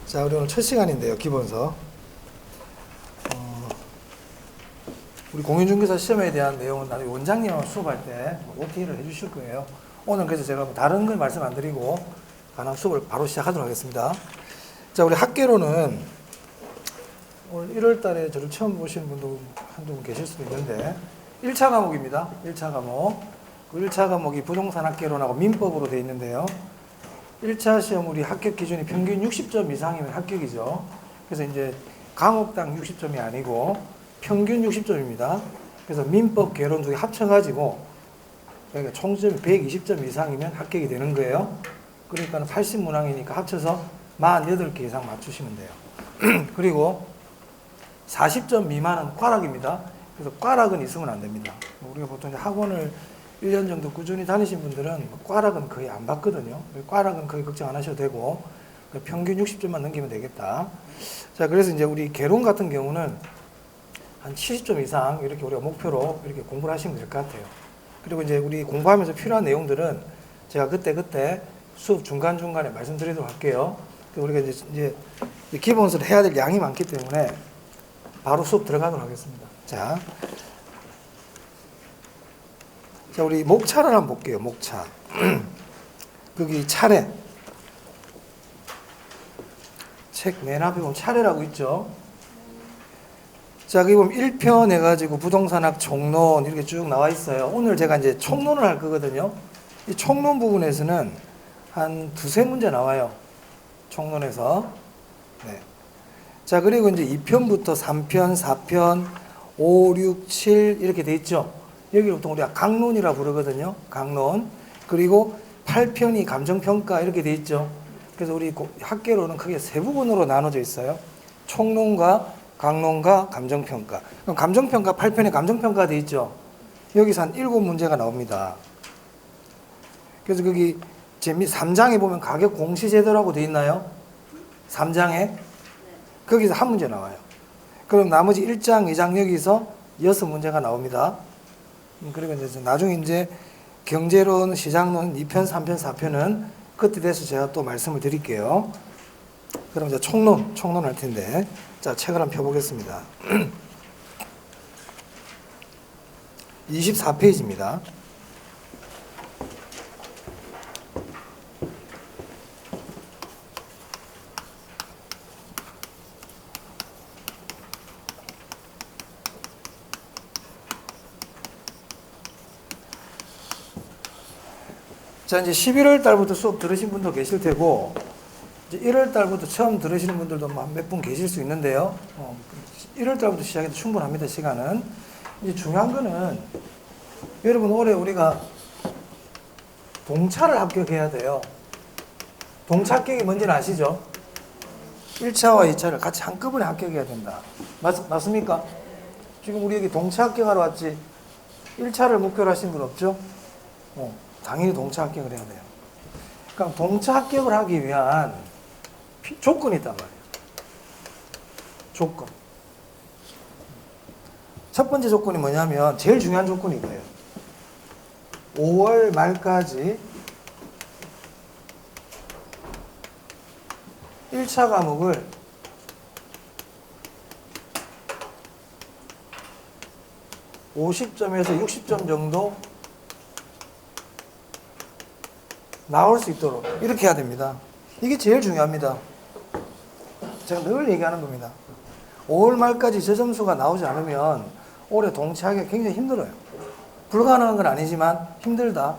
자, 우리 오늘 첫 시간인데요, 기본서. 우리 공인중개사 시험에 대한 내용은 나중에 원장님하고 수업할 때 OT를 해주실 거예요. 오늘 그래서 제가 다른 걸 말씀 안 드리고 가능 수업을 바로 시작하도록 하겠습니다. 자, 우리 학계로는 오늘 1월 달에 저를 처음 보시는 분도 한두 분 계실 수도 있는데 1차 과목입니다. 1차 과목. 그 1차 과목이 부동산 학계론하고 민법으로 되어 있는데요. 1차 시험 우리 합격 기준이 평균 60점 이상이면 합격이죠. 그래서 이제 과목당 60점이 아니고 평균 60점입니다. 그래서 민법, 계론 두 개 합쳐가지고 그러니까 총점이 120점 이상이면 합격이 되는 거예요. 그러니까 80문항이니까 합쳐서 48개 이상 맞추시면 돼요. 그리고 40점 미만은 꽈락입니다. 그래서 꽈락은 있으면 안 됩니다. 우리가 보통 학원을 1년 정도 꾸준히 다니신 분들은 꽈락은 거의 안 받거든요. 꽈락은 거의 걱정 안 하셔도 되고 평균 60점만 넘기면 되겠다. 자, 그래서 이제 우리 계론 같은 경우는 한 70점 이상 이렇게 우리가 목표로 이렇게 공부를 하시면 될 것 같아요. 그리고 이제 우리 공부하면서 필요한 내용들은 제가 그때 수업 중간중간에 말씀드리도록 할게요. 우리가 이제 기본서를 해야 될 양이 많기 때문에 바로 수업 들어가도록 하겠습니다. 자, 우리 목차를 한번 볼게요. 목차. 거기 차례. 책 맨 앞에 보면 차례라고 있죠. 자, 거기 보면 1편 해가지고 부동산학 총론 이렇게 쭉 나와 있어요. 오늘 제가 이제 총론을 할 거거든요. 이 총론 부분에서는 한 두세 문제 나와요. 총론에서. 네. 자, 그리고 이제 2편부터 3편, 4편, 5, 6, 7 이렇게 돼 있죠. 여기를 보통 우리가 강론이라고 부르거든요. 강론. 그리고 8편이 감정평가 이렇게 돼 있죠. 그래서 우리 학계로는 크게 세 부분으로 나눠져 있어요. 총론과 강론과 감정평가. 그럼 감정평가 8편에 감정평가 돼 있죠. 여기서 한 7문제가 나옵니다. 그래서 거기 3장에 보면 가격 공시제도라고 돼 있나요? 3장에? 거기서 한 문제 나와요. 그럼 나머지 1장, 2장 여기서 6문제가 나옵니다. 그리고 이제 나중에 이제 경제론, 시장론 2편, 3편, 4편은 그때 돼서 제가 또 말씀을 드릴게요. 그럼 이제 총론 할 텐데. 자, 책을 한번 펴보겠습니다. 24페이지입니다. 자, 이제 11월 달부터 수업 들으신 분도 계실 테고, 이제 1월 달부터 처음 들으시는 분들도 몇 분 계실 수 있는데요. 1월 달부터 시작해도 충분합니다, 시간은. 이제 중요한 거는, 여러분 올해 우리가 동차를 합격해야 돼요. 동차 합격이 뭔지는 아시죠? 1차와 2차를 같이 한꺼번에 합격해야 된다. 맞습니까? 지금 우리 여기 동차 합격하러 왔지, 1차를 목표로 하신 분 없죠? 당연히 동차 합격을 해야 돼요. 그러니까 동차 합격을 하기 위한 조건이 있단 말이에요. 조건. 첫 번째 조건이 뭐냐면 제일 중요한 조건이 이거예요. 5월 말까지 1차 과목을 (50점에서 60점) 정도 나올 수 있도록 이렇게 해야 됩니다. 이게 제일 중요합니다. 제가 늘 얘기하는 겁니다. 5월 말까지 저 점수가 나오지 않으면 올해 동차하기가 굉장히 힘들어요. 불가능한 건 아니지만 힘들다.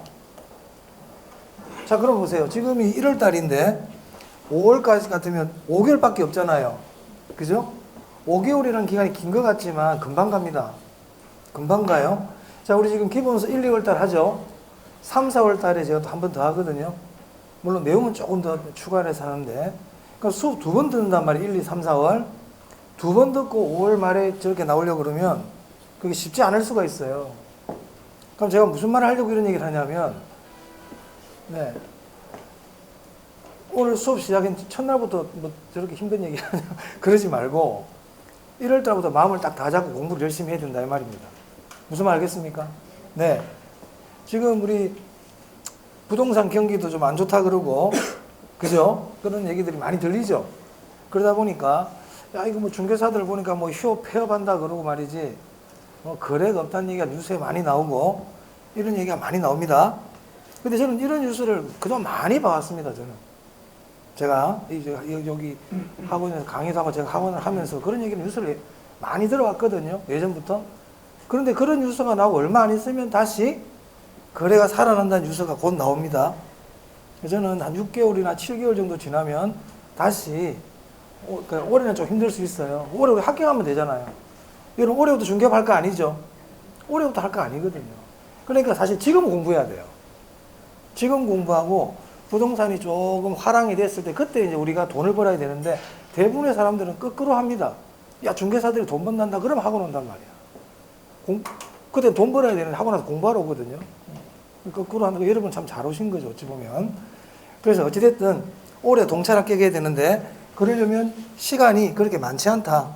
자, 그럼 보세요. 지금이 1월 달인데 5월까지 같으면 5개월밖에 없잖아요. 그죠? 5개월이라는 기간이 긴 것 같지만 금방 갑니다. 금방 가요. 자, 우리 지금 기본서 1, 2월 달 하죠. 3, 4월 달에 제가 또 한 번 더 하거든요. 물론 내용은 조금 더 추가해서 하는데, 그러니까 수업 2번 듣는단 말이에요. 1, 2, 3, 4월. 2번 듣고 5월 말에 저렇게 나오려고 그러면 그게 쉽지 않을 수가 있어요. 그럼 제가 무슨 말을 하려고 이런 얘기를 하냐면, 네. 오늘 수업 시작인 첫날부터 뭐 저렇게 힘든 얘기 하냐. 그러지 말고, 1월 달부터 마음을 딱 다 잡고 공부를 열심히 해야 된다, 이 말입니다. 무슨 말 알겠습니까? 네. 지금 우리 부동산 경기도 좀 안 좋다 그러고 그죠? 그런 얘기들이 많이 들리죠? 그러다 보니까, 야, 이거 뭐 중개사들 보니까 뭐 휴업 폐업한다 그러고 말이지, 거래가 없다는 얘기가 뉴스에 많이 나오고, 이런 얘기가 많이 나옵니다. 근데 저는 이런 뉴스를 그동안 많이 봐왔습니다, 저는. 제가 여기 학원에서 강의도 하고 제가 학원을 하면서 그런 얘기를 뉴스를 많이 들어왔거든요, 예전부터. 그런데 그런 뉴스가 나오고 얼마 안 있으면 다시 거래가 살아난다는 뉴스가 곧 나옵니다. 저는 한 6개월이나 7개월 정도 지나면 다시, 올해는 좀 힘들 수 있어요. 올해 우리 합격하면 되잖아요. 여러분, 올해부터 중개할 거 아니죠? 올해부터 할 거 아니거든요. 그러니까 사실 지금 공부해야 돼요. 지금 공부하고 부동산이 조금 화랑이 됐을 때 그때 이제 우리가 돈을 벌어야 되는데 대부분의 사람들은 거꾸로 합니다. 야, 중개사들이 돈 번단다. 그럼 학원 온단 말이야. 그때 돈 벌어야 되는데 학원 와서 공부하러 오거든요. 거꾸로 하는 거 여러분 참 잘 오신 거죠, 어찌 보면. 그래서 어찌됐든 올해 동차를 깨게 되는데 그러려면 시간이 그렇게 많지 않다.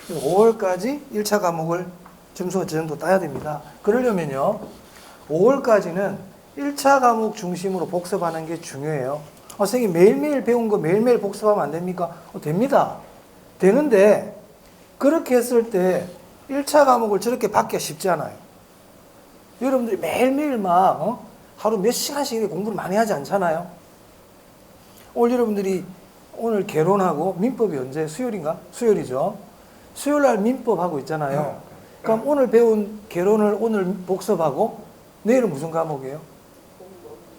5월까지 1차 과목을 점수가 저 정도 따야 됩니다. 그러려면요, 5월까지는 1차 과목 중심으로 복습하는 게 중요해요. 선생님 매일매일 배운 거 매일매일 복습하면 안 됩니까? 됩니다. 되는데 그렇게 했을 때 1차 과목을 저렇게 받기가 쉽지 않아요. 여러분들이 매일매일 막 하루 몇 시간씩 공부를 많이 하지 않잖아요. 오늘 여러분들이 오늘 개론하고 민법이 언제? 수요일인가? 수요일이죠. 수요일날 민법 하고 있잖아요. 그럼 오늘 배운 개론을 오늘 복습하고 내일은 무슨 과목이에요?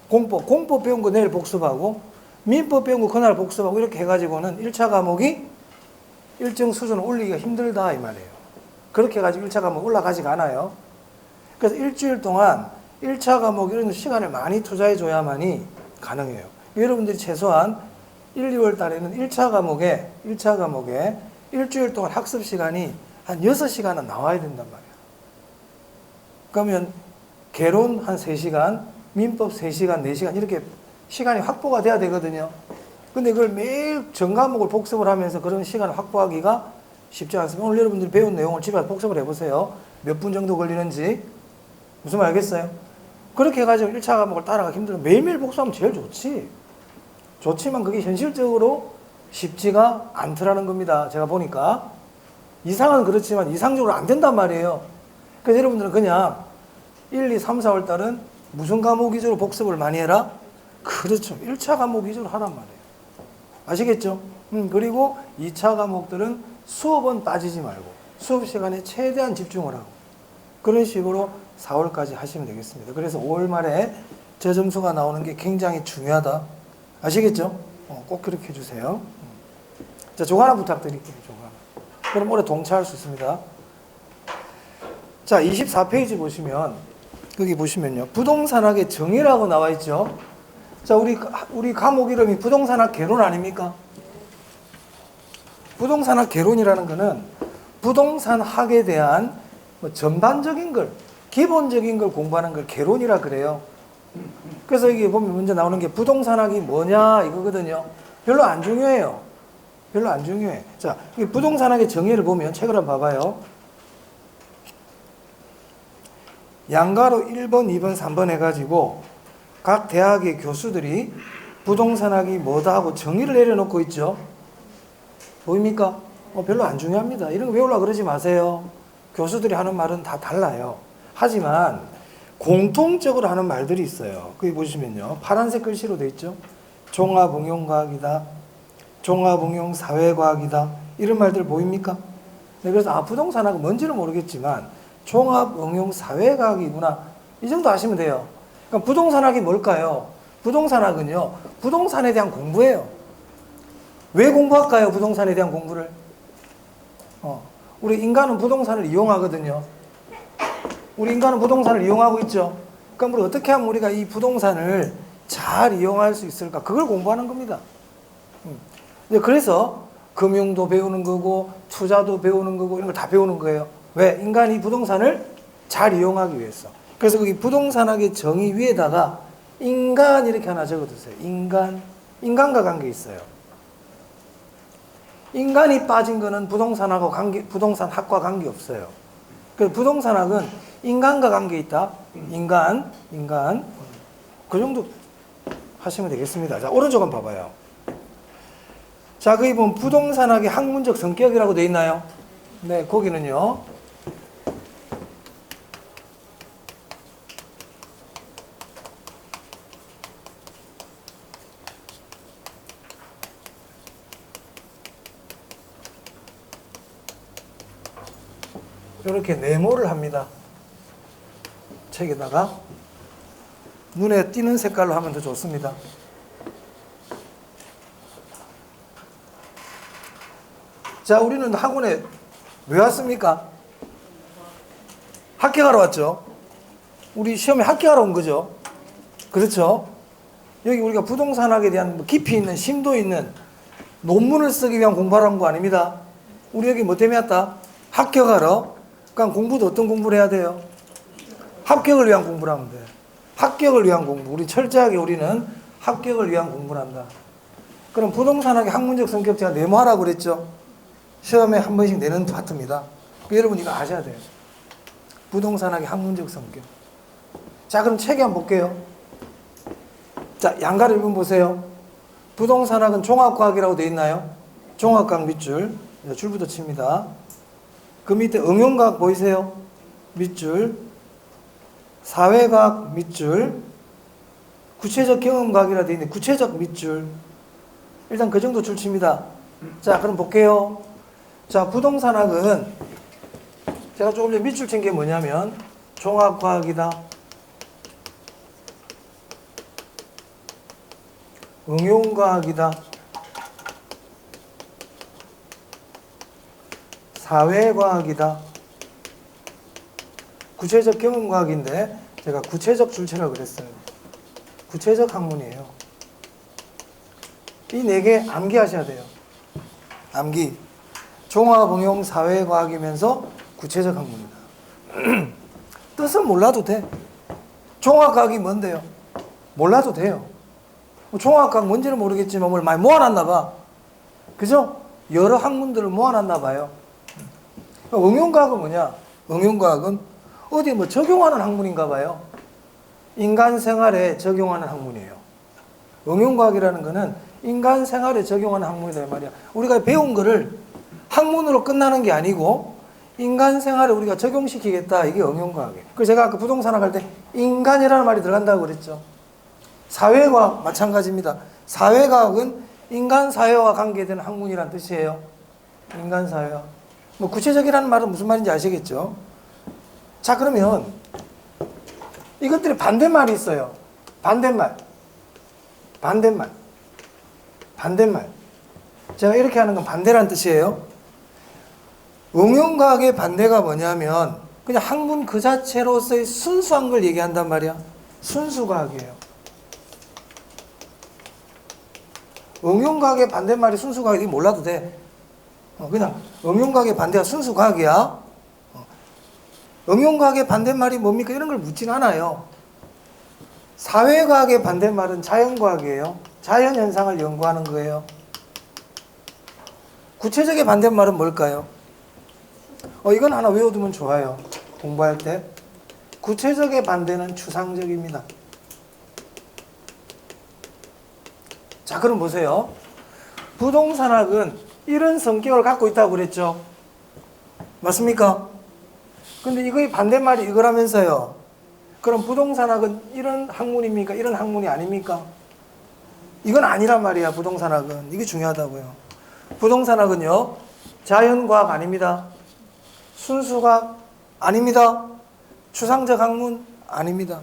공법. 공법 배운 거 내일 복습하고 민법 배운 거 그날 복습하고 이렇게 해가지고는 1차 과목이 일정 수준을 올리기가 힘들다 이 말이에요. 그렇게 해가지고 1차 과목 올라가지가 않아요. 그래서 일주일 동안 1차 과목 이런 시간을 많이 투자해 줘야만이 가능해요. 여러분들이 최소한 1, 2월 달에는 1차 과목에 일주일 동안 학습 시간이 한 6시간은 나와야 된단 말이에요. 그러면 개론 한 3시간, 민법 3시간, 4시간 이렇게 시간이 확보가 돼야 되거든요. 근데 그걸 매일 전 과목을 복습을 하면서 그런 시간을 확보하기가 쉽지 않습니다. 오늘 여러분들이 배운 내용을 집에 가서 복습을 해보세요. 몇 분 정도 걸리는지. 무슨 말 알겠어요? 그렇게 해가지고 1차 과목을 따라가기 힘들면 매일매일 복습하면 제일 좋지. 좋지만 그게 현실적으로 쉽지가 않더라는 겁니다. 제가 보니까. 이상은 그렇지만 이상적으로 안 된단 말이에요. 그래서 여러분들은 그냥 1, 2, 3, 4월 달은 무슨 과목 위주로 복습을 많이 해라? 그렇죠. 1차 과목 위주로 하란 말이에요. 아시겠죠? 그리고 2차 과목들은 수업은 빠지지 말고 수업 시간에 최대한 집중을 하고 그런 식으로 4월까지 하시면 되겠습니다. 그래서 5월 말에 저 점수가 나오는 게 굉장히 중요하다. 아시겠죠? 꼭 그렇게 해주세요. 자, 저거 하나 부탁드릴게요. 저거 하나. 그럼 올해 동차할 수 있습니다. 자, 24페이지 보시면 거기 보시면요. 부동산학의 정의라고 나와 있죠. 자, 우리 과목 이름이 부동산학 개론 아닙니까? 부동산학 개론이라는 거는 부동산학에 대한 전반적인 걸, 기본적인 걸 공부하는 걸 개론이라 그래요. 그래서 이게 보면 먼저 나오는 게 부동산학이 뭐냐 이거거든요. 별로 안 중요해요. 별로 안 중요해. 자, 이 부동산학의 정의를 보면 책을 한번 봐봐요. 양가로 1번, 2번, 3번 해가지고 각 대학의 교수들이 부동산학이 뭐다 하고 정의를 내려놓고 있죠. 보입니까? 별로 안 중요합니다. 이런 거 외우려고 그러지 마세요. 교수들이 하는 말은 다 달라요. 하지만 공통적으로 하는 말들이 있어요. 거기 보시면요. 파란색 글씨로 돼 있죠. 종합응용과학이다. 종합응용사회과학이다. 이런 말들 보입니까? 네, 그래서 부동산학은 뭔지는 모르겠지만 종합응용사회과학이구나. 이 정도 아시면 돼요. 그러니까 부동산학이 뭘까요? 부동산학은요. 부동산에 대한 공부예요. 왜 공부할까요? 부동산에 대한 공부를. 우리 인간은 부동산을 이용하거든요. 우리 인간은 부동산을 이용하고 있죠. 그럼 우리 어떻게 하면 우리가 이 부동산을 잘 이용할 수 있을까? 그걸 공부하는 겁니다. 그래서 금융도 배우는 거고 투자도 배우는 거고 이런 걸 다 배우는 거예요. 왜? 인간이 부동산을 잘 이용하기 위해서. 그래서 거기 부동산학의 정의 위에다가 인간 이렇게 하나 적어두세요. 인간과 관계 있어요. 인간이 빠진 거는 부동산학과 관계 없어요. 그래서 부동산학은 인간과 관계 있다. 인간. 그 정도 하시면 되겠습니다. 자, 오른쪽 한번 봐봐요. 자, 거기 보면 부동산학의 학문적 성격이라고 되어 있나요? 네, 거기는요. 이렇게 네모를 합니다. 책에다가 눈에 띄는 색깔로 하면 더 좋습니다. 자, 우리는 학원에 왜 왔습니까? 합격하러 왔죠. 우리 시험에 합격하러 온 거죠. 그렇죠? 여기 우리가 부동산학에 대한 깊이 있는 심도 있는 논문을 쓰기 위한 공부를 한 거 아닙니다. 우리 여기 뭐 때문에 왔다? 합격하러. 그러니까 공부도 어떤 공부를 해야 돼요? 합격을 위한 공부를 하면 돼요. 합격을 위한 공부. 우리 철저하게 우리는 합격을 위한 공부를 한다. 그럼 부동산학의 학문적 성격 제가 네모하라고 그랬죠? 시험에 한 번씩 내는 파트입니다. 여러분 이거 아셔야 돼요. 부동산학의 학문적 성격. 자, 그럼 책에 한번 볼게요. 자, 양가를 1번 보세요. 부동산학은 종합과학이라고 되어 있나요? 종합과학 밑줄. 줄부터 칩니다. 그 밑에 응용과학 보이세요? 밑줄. 사회과학 밑줄. 구체적 경험과학이라 되어 있는데 구체적 밑줄. 일단 그 정도 줄 칩니다. 자, 그럼 볼게요. 자, 부동산학은 제가 조금 전에 밑줄 친 게 뭐냐면 종합과학이다. 응용과학이다. 사회과학이다. 구체적 경험과학인데 제가 구체적 줄치라고 그랬어요. 구체적 학문이에요. 이 네 개 암기하셔야 돼요. 암기. 종합, 응용, 사회과학이면서 구체적 학문이다. 뜻은 몰라도 돼. 종합과학이 뭔데요? 몰라도 돼요. 종합과학 뭔지는 모르겠지만 뭘 많이 모아놨나 봐. 그죠? 여러 학문들을 모아놨나 봐요. 응용과학은 뭐냐? 응용과학은 어디 뭐 적용하는 학문인가 봐요. 인간 생활에 적용하는 학문이에요. 응용과학이라는 거는 인간 생활에 적용하는 학문이다 말이야. 우리가 배운 거를 학문으로 끝나는 게 아니고 인간 생활에 우리가 적용시키겠다. 이게 응용과학이에요. 그래서 제가 아까 부동산학 할 때 인간이라는 말이 들어간다고 그랬죠. 사회과학 마찬가지입니다. 사회과학은 인간 사회와 관계되는 학문이란 뜻이에요. 인간 사회와. 뭐 구체적이라는 말은 무슨 말인지 아시겠죠? 자, 그러면 이것들이 반대말이 있어요. 반대말. 반대말. 반대말. 제가 이렇게 하는 건 반대라는 뜻이에요. 응용과학의 반대가 뭐냐면 그냥 학문 그 자체로서의 순수한 걸 얘기한단 말이야. 순수과학이에요. 응용과학의 반대말이 순수과학이 몰라도 돼. 그냥 응용과학의 반대가 순수과학이야. 응용과학의 반대말이 뭡니까? 이런 걸 묻진 않아요. 사회과학의 반대말은 자연과학이에요. 자연현상을 연구하는 거예요. 구체적인 반대말은 뭘까요? 이건 하나 외워두면 좋아요. 공부할 때. 구체적의 반대는 추상적입니다. 자, 그럼 보세요. 부동산학은 이런 성격을 갖고 있다고 그랬죠. 맞습니까? 근데 이거의 반대말이 이거라면서요. 그럼 부동산학은 이런 학문입니까? 이런 학문이 아닙니까? 이건 아니란 말이야, 부동산학은. 이게 중요하다고요. 부동산학은요, 자연과학 아닙니다. 순수과학 아닙니다. 추상적 학문 아닙니다.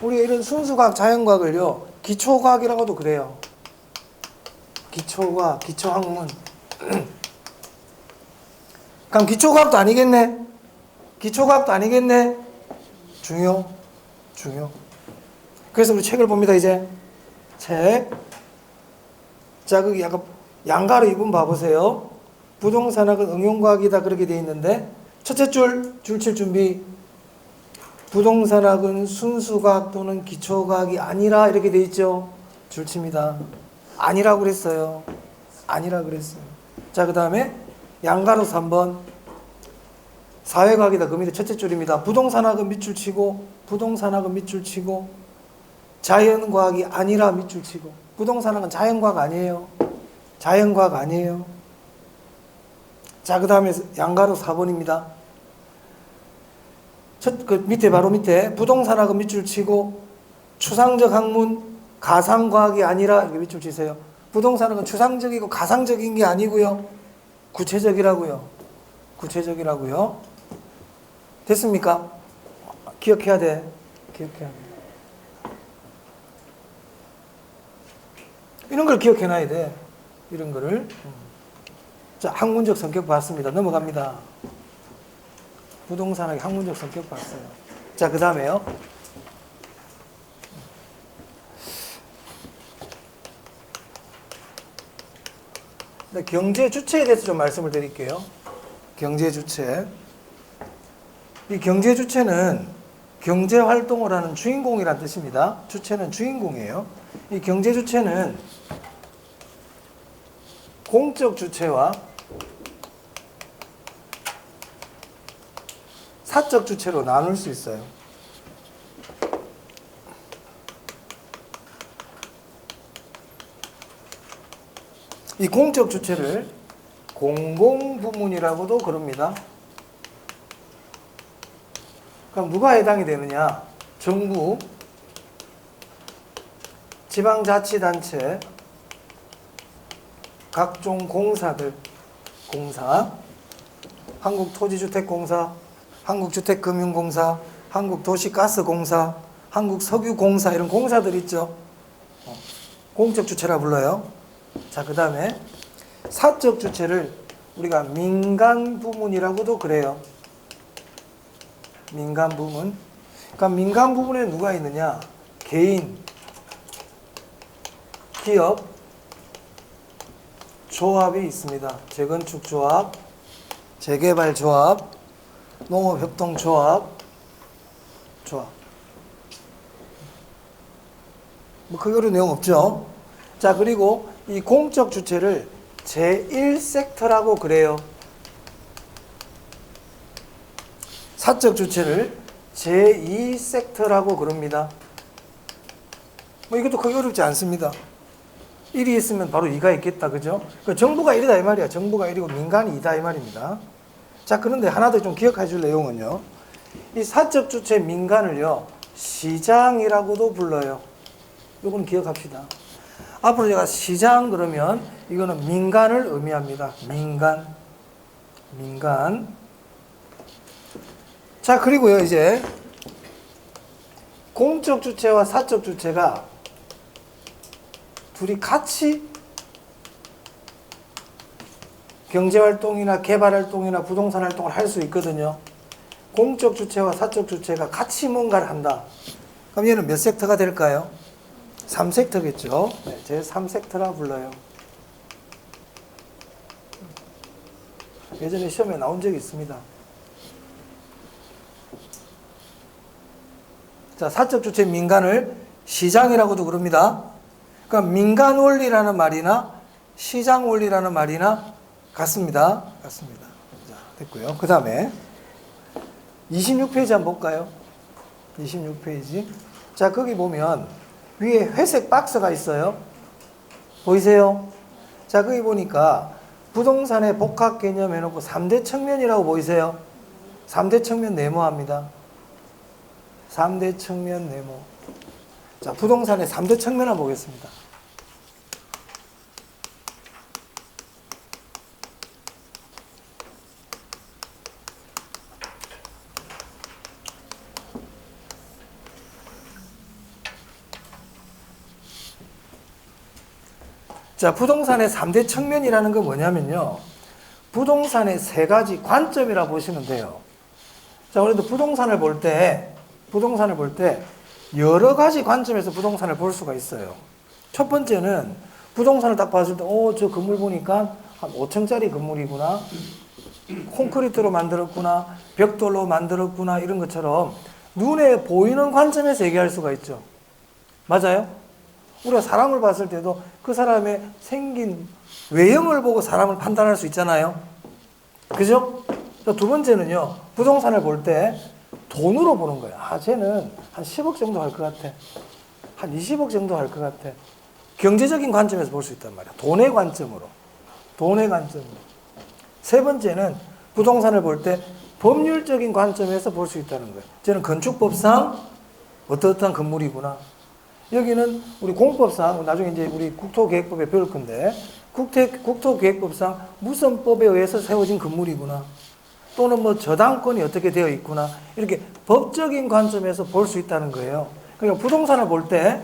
우리가 이런 순수과학, 자연과학을요, 기초과학이라고도 그래요. 기초과학, 기초학문. 그럼 기초과학도 아니겠네? 기초과학도 아니겠네? 중요. 그래서 우리 책을 봅니다, 이제. 책. 자, 거기 약간 양가로 2번 봐보세요. 부동산학은 응용과학이다. 그렇게 되어 있는데, 첫째 줄 칠 준비. 부동산학은 순수과학 또는 기초과학이 아니라 이렇게 되어 있죠. 줄 칩니다. 아니라고 그랬어요. 아니라 그랬어요. 자, 그 다음에 양가로 3번. 사회과학이다. 그 밑에 첫째 줄입니다. 부동산학은 밑줄 치고, 부동산학은 밑줄 치고, 자연과학이 아니라 밑줄 치고. 부동산학은 자연과학 아니에요. 자연과학 아니에요. 자, 그 다음에 양가로 4번입니다. 그 밑에, 바로 밑에 부동산학은 밑줄 치고 추상적 학문, 가상과학이 아니라 이렇게 밑줄 치세요. 부동산학은 추상적이고 가상적인 게 아니고요. 구체적이라고요. 구체적이라고요. 됐습니까? 기억해야 돼. 기억해야 돼. 이런 걸 기억해놔야 돼. 이런 거를. 자, 학문적 성격 봤습니다. 넘어갑니다. 부동산학의 학문적 성격 봤어요. 자, 그 다음에요. 경제 주체에 대해서 좀 말씀을 드릴게요. 경제 주체. 이 경제 주체는 경제 활동을 하는 주인공이란 뜻입니다. 주체는 주인공이에요. 이 경제 주체는 공적 주체와 사적 주체로 나눌 수 있어요. 이 공적 주체를 공공부문이라고도 그럽니다. 그럼 누가 해당이 되느냐? 정부, 지방자치단체, 각종 공사들, 공사, 한국토지주택공사, 한국주택금융공사, 한국도시가스공사, 한국석유공사 이런 공사들 있죠. 공적 주체라 불러요. 자, 그 다음에 사적 주체를 우리가 민간 부문이라고도 그래요. 민간 부문. 그러니까 민간 부문에 누가 있느냐? 개인, 기업, 조합이 있습니다. 재건축조합, 재개발조합, 농업협동조합, 조합. 뭐 그거로 내용 없죠. 자, 그리고 이 공적 주체를 제1섹터라고 그래요. 사적 주체를 제2섹터라고 그럽니다. 뭐 이것도 크게 어렵지 않습니다. 1이 있으면 바로 2가 있겠다. 그죠? 그러니까 정부가 1이다 이 말이야. 정부가 1이고 민간이 2다 이 말입니다. 자, 그런데 하나 더 좀 기억해 줄 내용은요. 이 사적 주체 민간을요. 시장이라고도 불러요. 요거는 기억합시다. 앞으로 제가 시장 그러면 이거는 민간을 의미합니다. 민간. 자, 그리고요, 이제 공적 주체와 사적 주체가 둘이 같이 경제활동이나 개발활동이나 부동산 활동을 할 수 있거든요. 공적 주체와 사적 주체가 같이 뭔가를 한다. 그럼 얘는 몇 섹터가 될까요? 3섹터겠죠. 네, 제3섹터라 불러요. 예전에 시험에 나온 적이 있습니다. 자, 사적 주체 민간을 시장이라고도 그럽니다. 그러니까 민간 원리라는 말이나 시장 원리라는 말이나 같습니다. 자, 됐고요. 그 다음에 26페이지 한번 볼까요? 26페이지. 자, 거기 보면 위에 회색 박스가 있어요. 보이세요? 자, 거기 보니까 부동산의 복합 개념 해놓고 3대 측면이라고 보이세요? 3대 측면 네모합니다. 3대 측면 네모. 자, 부동산의 3대 측면 한번 보겠습니다. 자, 부동산의 3대 측면이라는 건 뭐냐면요. 부동산의 세 가지 관점이라고 보시면 돼요. 자, 그래도 부동산을 볼 때 여러 가지 관점에서 부동산을 볼 수가 있어요. 첫 번째는 부동산을 딱 봤을 때, 저 건물 보니까 한 5층짜리 건물이구나. 콘크리트로 만들었구나. 벽돌로 만들었구나. 이런 것처럼 눈에 보이는 관점에서 얘기할 수가 있죠. 맞아요? 우리가 사람을 봤을 때도 그 사람의 생긴 외형을 보고 사람을 판단할 수 있잖아요. 그죠? 두 번째는요, 부동산을 볼 때 돈으로 보는 거예요. 쟤는 한 10억 정도 할 것 같아. 한 20억 정도 할 것 같아. 경제적인 관점에서 볼 수 있단 말이야. 돈의 관점으로. 돈의 관점으로. 세 번째는 부동산을 볼 때 법률적인 관점에서 볼 수 있다는 거예요. 저는 건축법상 어떠한 건물이구나. 여기는 우리 공법상 나중에 이제 우리 국토계획법에 배울 건데 국토계획법상 무슨 법에 의해서 세워진 건물이구나. 또는 뭐 저당권이 어떻게 되어 있구나. 이렇게 법적인 관점에서 볼 수 있다는 거예요. 그러니까 부동산을 볼 때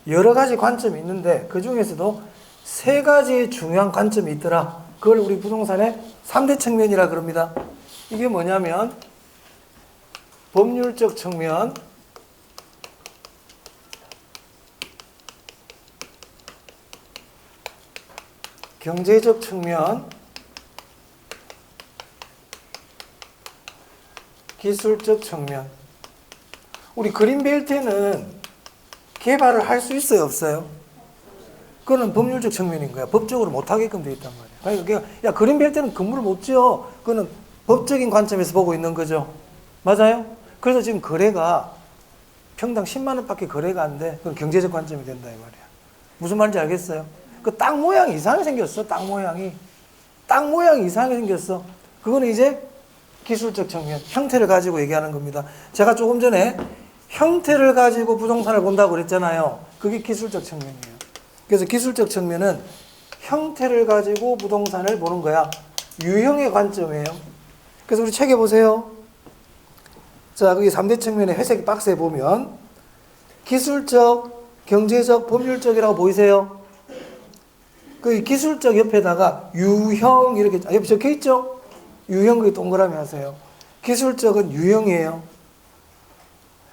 여러 가지 관점이 있는데 그 중에서도 세 가지의 중요한 관점이 있더라. 그걸 우리 부동산의 3대 측면이라 그럽니다. 이게 뭐냐면 법률적 측면, 경제적 측면, 기술적 측면. 우리 그린벨트는 개발을 할 수 있어요, 없어요? 그거는 법률적 측면인 거야. 법적으로 못하게끔 되어 있단 말이야. 그러니까 야, 그린벨트는 건물을 못 지어. 그거는 법적인 관점에서 보고 있는 거죠. 맞아요? 그래서 지금 거래가 평당 10만 원밖에 거래가 안 돼. 그건 경제적 관점이 된다 이 말이야. 무슨 말인지 알겠어요? 그 땅 모양이 이상하게 생겼어. 땅 모양이 이상하게 생겼어. 그거는 이제 기술적 측면, 형태를 가지고 얘기하는 겁니다. 제가 조금 전에 형태를 가지고 부동산을 본다고 그랬잖아요. 그게 기술적 측면이에요. 그래서 기술적 측면은 형태를 가지고 부동산을 보는 거야. 유형의 관점이에요. 그래서 우리 책에 보세요. 자, 거기 3대 측면의 회색 박스에 보면 기술적, 경제적, 법률적이라고 보이세요? 그 기술적 옆에다가 유형 이렇게 옆에 적혀 있죠? 유형 그 동그라미 하세요. 기술적은 유형이에요.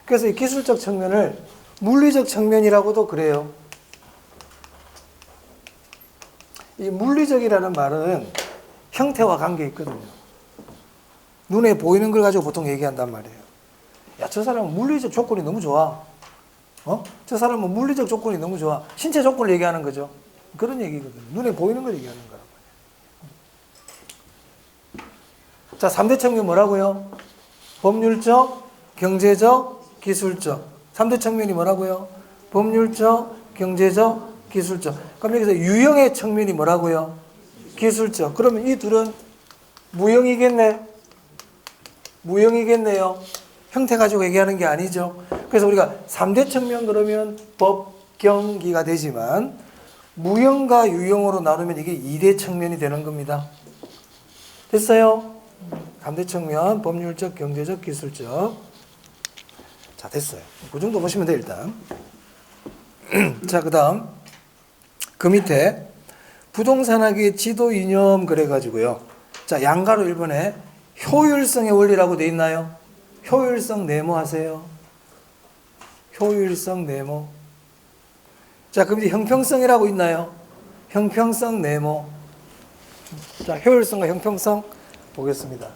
그래서 이 기술적 측면을 물리적 측면이라고도 그래요. 이 물리적이라는 말은 형태와 관계 있거든요. 눈에 보이는 걸 가지고 보통 얘기한단 말이에요. 야, 저 사람은 물리적 조건이 너무 좋아. 저 사람은 물리적 조건이 너무 좋아. 신체 조건을 얘기하는 거죠. 그런 얘기거든요. 눈에 보이는 걸 얘기하는 거란 말이에요. 자, 3대 측면 뭐라고요? 법률적, 경제적, 기술적. 3대 측면이 뭐라고요? 법률적, 경제적, 기술적. 그럼 여기서 유형의 측면이 뭐라고요? 기술적. 그러면 이 둘은 무형이겠네? 무형이겠네요. 형태 가지고 얘기하는 게 아니죠. 그래서 우리가 3대 측면 그러면 법, 경기가 되지만 무형과 유형으로 나누면 이게 2대 측면이 되는 겁니다. 됐어요? 3대 측면, 법률적, 경제적, 기술적. 자, 됐어요. 그 정도 보시면 돼요, 일단. 자, 그 다음. 그 밑에 부동산학의 지도 이념 그래가지고요. 자, 양가로 1번에 효율성의 원리라고 돼 있나요? 효율성 네모 하세요. 효율성 네모. 자, 그럼 이제 형평성이라고 있나요? 형평성 네모. 자, 효율성과 형평성 보겠습니다.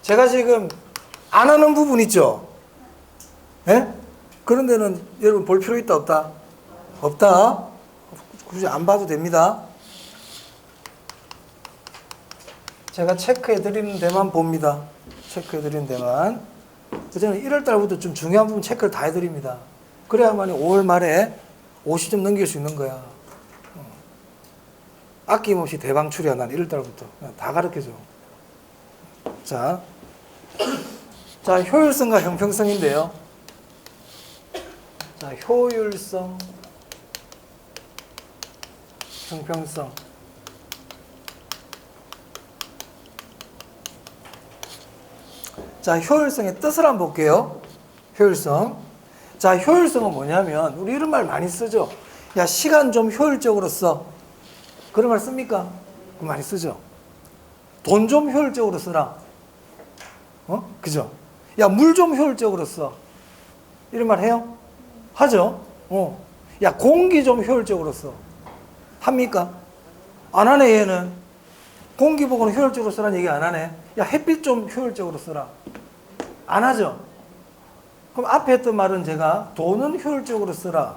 제가 지금 안 하는 부분 있죠? 예? 그런 데는 여러분 볼 필요 있다, 없다? 없다. 굳이 안 봐도 됩니다. 제가 체크해 드리는 데만 봅니다. 체크해 드리는 데만. 저는 1월 달부터 좀 중요한 부분 체크를 다 해드립니다. 그래야만 5월 말에 50점 넘길 수 있는 거야. 아낌없이 대방출이야, 난 1월 달부터. 다 가르쳐줘. 자, 효율성과 형평성인데요. 자, 효율성, 형평성. 자, 효율성의 뜻을 한번 볼게요. 효율성. 자, 효율성은 뭐냐면, 우리 이런 말 많이 쓰죠. 야, 시간 좀 효율적으로 써. 그런 말 씁니까? 그 많이 쓰죠. 돈 좀 효율적으로 쓰라. 그죠? 야, 물 좀 효율적으로 써. 이런 말 해요? 하죠? 야, 공기 좀 효율적으로 써. 합니까? 안 하네, 얘는. 공기 보고는 효율적으로 쓰라는 얘기 안 하네. 야, 햇빛 좀 효율적으로 쓰라. 안 하죠? 그럼 앞에 했던 말은 제가 돈은 효율적으로 쓰라.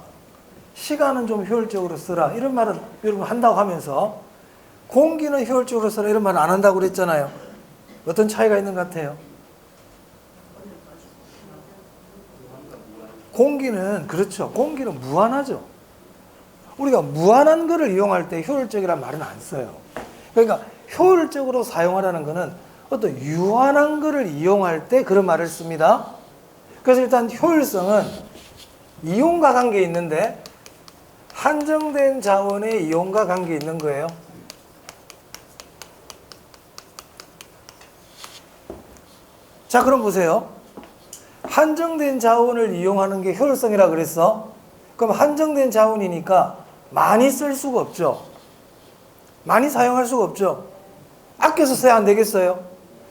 시간은 좀 효율적으로 쓰라. 이런 말은 여러분 한다고 하면서 공기는 효율적으로 쓰라. 이런 말은 안 한다고 그랬잖아요. 어떤 차이가 있는 것 같아요? 공기는, 그렇죠. 공기는 무한하죠. 우리가 무한한 것을 이용할 때 효율적이라는 말은 안 써요. 그러니까 효율적으로 사용하라는 것은 어떤 유한한 것을 이용할 때 그런 말을 씁니다. 그래서 일단 효율성은 이용과 관계에 있는데 한정된 자원의 이용과 관계에 있는 거예요. 자, 그럼 보세요. 한정된 자원을 이용하는 게 효율성이라 그랬어. 그럼 한정된 자원이니까 많이 쓸 수가 없죠. 많이 사용할 수가 없죠. 아껴서 써야 안 되겠어요?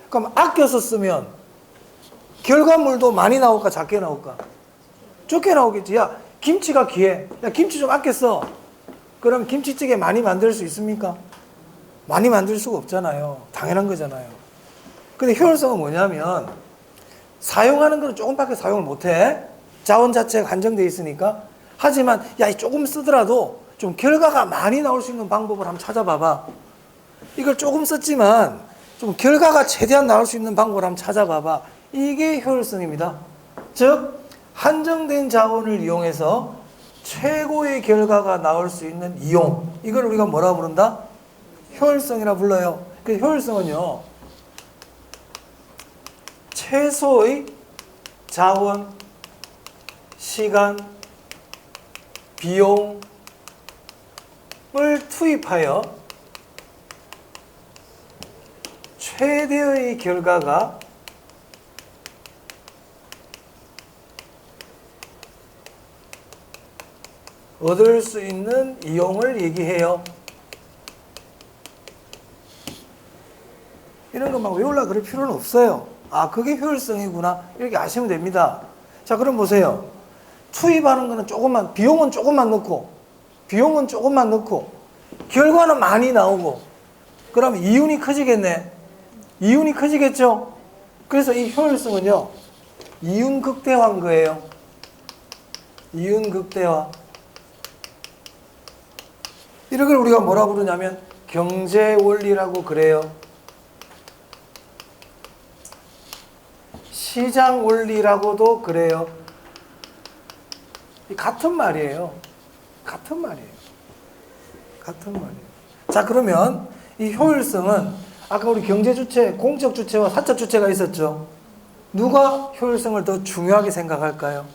그럼 아껴서 쓰면 결과물도 많이 나올까 작게 나올까? 적게 나오겠지. 야, 김치가 귀해. 야, 김치 좀 아껴 써. 그럼 김치찌개 많이 만들 수 있습니까? 많이 만들 수가 없잖아요. 당연한 거잖아요. 근데 효율성은 뭐냐면 사용하는 거는 조금밖에 사용을 못해. 자원 자체가 한정되어 있으니까. 하지만 야, 조금 쓰더라도 좀 결과가 많이 나올 수 있는 방법을 한번 찾아봐봐. 이걸 조금 썼지만 좀 결과가 최대한 나올 수 있는 방법을 한번 찾아봐봐. 이게 효율성입니다. 즉 한정된 자원을 이용해서 최고의 결과가 나올 수 있는 이용. 이걸 우리가 뭐라 부른다? 효율성이라 불러요. 그 효율성은요, 최소의 자원, 시간, 비용을 투입하여 최대의 결과가 얻을 수 있는 이용을 얘기해요. 이런 거 막 외우려고 그럴 필요는 없어요. 아, 그게 효율성이구나. 이렇게 아시면 됩니다. 자, 그럼 보세요. 투입하는 거는 조금만, 비용은 조금만 넣고, 결과는 많이 나오고, 그러면 이윤이 커지겠네. 이윤이 커지겠죠? 그래서 이 효율성은요, 이윤 극대화인 거예요. 이윤 극대화. 이런 걸 우리가 뭐라고 부르냐면 경제 원리라고 그래요. 시장 원리라고도 그래요. 같은 말이에요. 같은 말이에요. 자, 그러면 이 효율성은 아까 우리 경제 주체, 공적 주체와 사적 주체가 있었죠. 누가 효율성을 더 중요하게 생각할까요?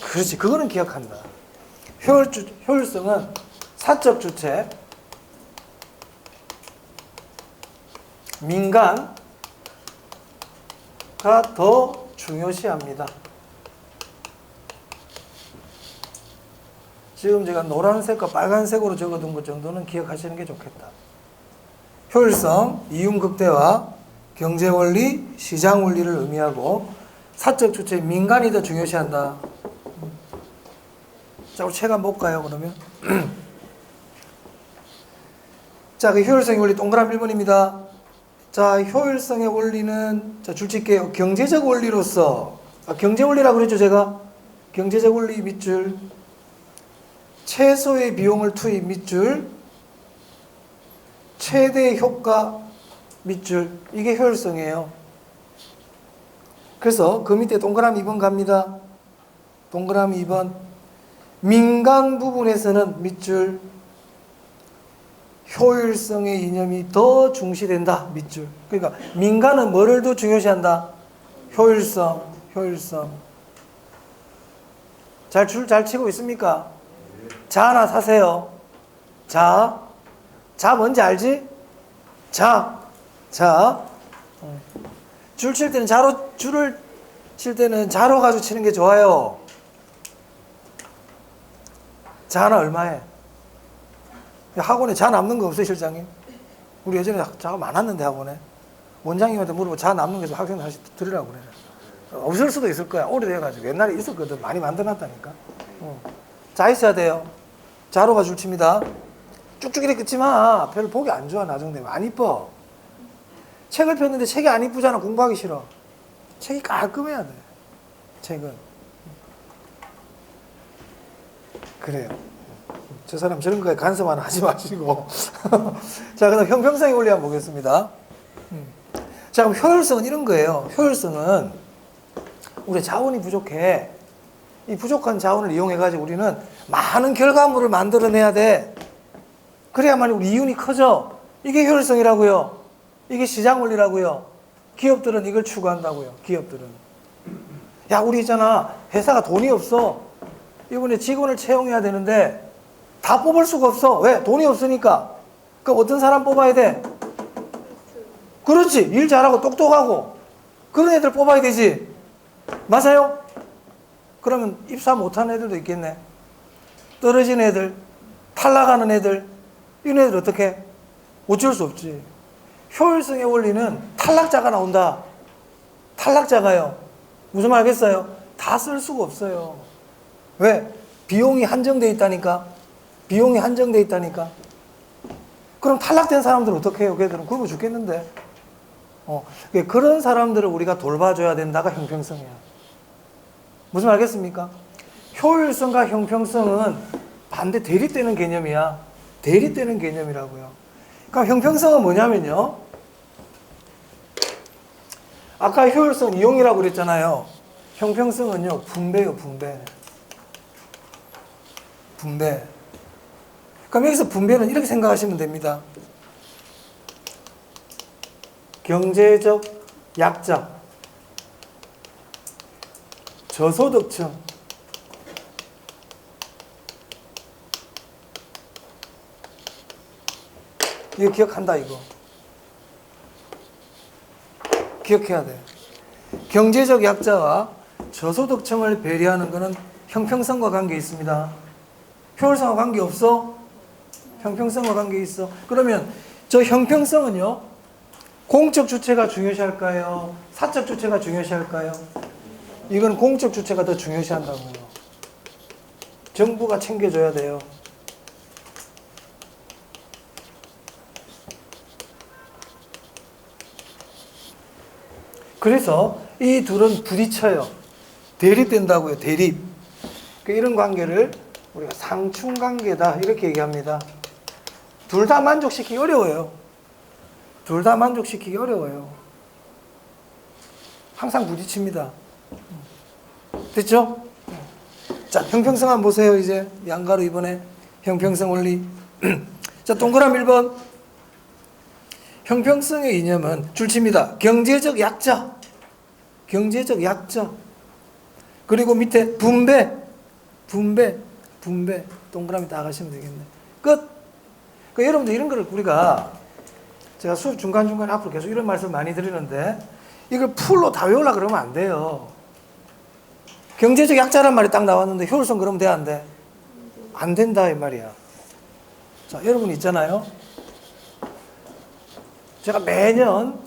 그렇지. 그거는 기억한다. 효율성은 사적 주체, 민간가 더 중요시합니다. 지금 제가 노란색과 빨간색으로 적어둔 것 정도는 기억하시는 게 좋겠다. 효율성, 이윤 극대화, 경제 원리, 시장 원리를 의미하고 사적 주체, 민간이 더 중요시한다. 자, 우리 책 한번 볼까요, 그러면? 자, 그 효율성의 원리 동그라미 1번입니다. 자, 효율성의 원리는, 자, 줄칠게요. 경제적 원리로서, 경제 원리라고 그랬죠, 제가? 경제적 원리 밑줄, 최소의 비용을 투입 밑줄, 최대의 효과 밑줄, 이게 효율성이에요. 그래서 그 밑에 동그라미 2번 갑니다. 동그라미 2번. 민간 부분에서는 밑줄, 효율성의 이념이 더 중시된다. 밑줄. 그러니까 민간은 뭐를 더 중요시한다? 효율성. 줄 잘 치고 있습니까? 자 하나 사세요. 자 뭔지 알지? 줄 칠 때는 줄을 칠 때는 자로 가지고 치는 게 좋아요. 자 하나 얼마에? 학원에 자 남는 거 없어요, 실장님? 우리 예전에 자가 많았는데 학원에 원장님한테 물어보고 자 남는 거 있으면 학생들 다시 드리라고 그래. 없을 수도 있을 거야. 오래돼가지고 옛날에 있었거든. 많이 만들어놨다니까. 자 있어야 돼요. 자로 가줄 칩니다. 쭉쭉 이렇게 끊지 마. 별로 보기 안 좋아. 나중에 안 이뻐. 책을 폈는데 책이 안 이쁘잖아. 공부하기 싫어. 책이 깔끔해야 돼. 책은. 그래요. 저 사람 저런 거에 간섭 하나 하지 마시고. 자, 그럼 형평성의 원리 한번 보겠습니다. 자, 그럼 효율성은 이런 거예요. 효율성은 우리 자원이 부족해. 이 부족한 자원을 이용해가지고 우리는 많은 결과물을 만들어내야 돼. 그래야만 우리 이윤이 커져. 이게 효율성이라고요. 이게 시장 원리라고요. 기업들은 이걸 추구한다고요. 기업들은. 야, 우리 있잖아. 회사가 돈이 없어. 이번에 직원을 채용해야 되는데 다 뽑을 수가 없어. 왜? 돈이 없으니까. 그럼 어떤 사람 뽑아야 돼? 그렇지. 일 잘하고 똑똑하고 그런 애들 뽑아야 되지. 맞아요? 그러면 입사 못하는 애들도 있겠네. 떨어진 애들, 탈락하는 애들, 이런 애들 어떻게? 어쩔 수 없지. 효율성의 원리는 탈락자가 나온다. 탈락자가요. 무슨 말 알겠어요? 다 쓸 수가 없어요. 왜? 비용이 한정되어 있다니까. 비용이 한정되어 있다니까. 그럼 탈락된 사람들은 어떻게 해요? 걔들은 굶어 죽겠는데. 그런 사람들을 우리가 돌봐줘야 된다가 형평성이야. 무슨 말 알겠습니까? 효율성과 형평성은 반대 대립되는 개념이야. 대립되는 개념이라고요. 그러니까 형평성은 뭐냐면요. 아까 효율성은 이용이라고 그랬잖아요. 형평성은요, 분배요, 분배. 분배. 그럼 여기서 분배는 이렇게 생각하시면 됩니다. 경제적 약자, 저소득층, 이거 기억한다, 이거. 기억해야 돼. 경제적 약자와 저소득층을 배려하는 것은 형평성과 관계 있습니다. 효율성과 관계 없어? 형평성과 관계 있어. 그러면 저 형평성은요, 공적 주체가 중요시할까요? 사적 주체가 중요시할까요? 이건 공적 주체가 더 중요시한다고요. 정부가 챙겨줘야 돼요. 그래서 이 둘은 부딪혀요. 대립된다고요. 대립. 이런 관계를 우리가 상충관계다 이렇게 얘기합니다. 둘 다 만족시키기 어려워요. 둘 다 만족시키기 어려워요. 항상 부딪힙니다. 됐죠? 자, 형평성 한번 보세요. 이제 양가로 이번에 형평성 원리. 자, 동그라미 1번. 형평성의 이념은 줄칩니다. 경제적 약자. 경제적 약자. 그리고 밑에 분배. 분배. 분배. 동그라미 다 가시면 되겠네. 끝. 그러니까 여러분들 이런 걸 우리가 제가 수업 중간중간 앞으로 계속 이런 말씀 많이 드리는데 이걸 풀로 다 외우려고 그러면 안 돼요. 경제적 약자란 말이 딱 나왔는데 효율성 그러면 돼, 안 돼? 안 된다 이 말이야. 자, 여러분 있잖아요. 제가 매년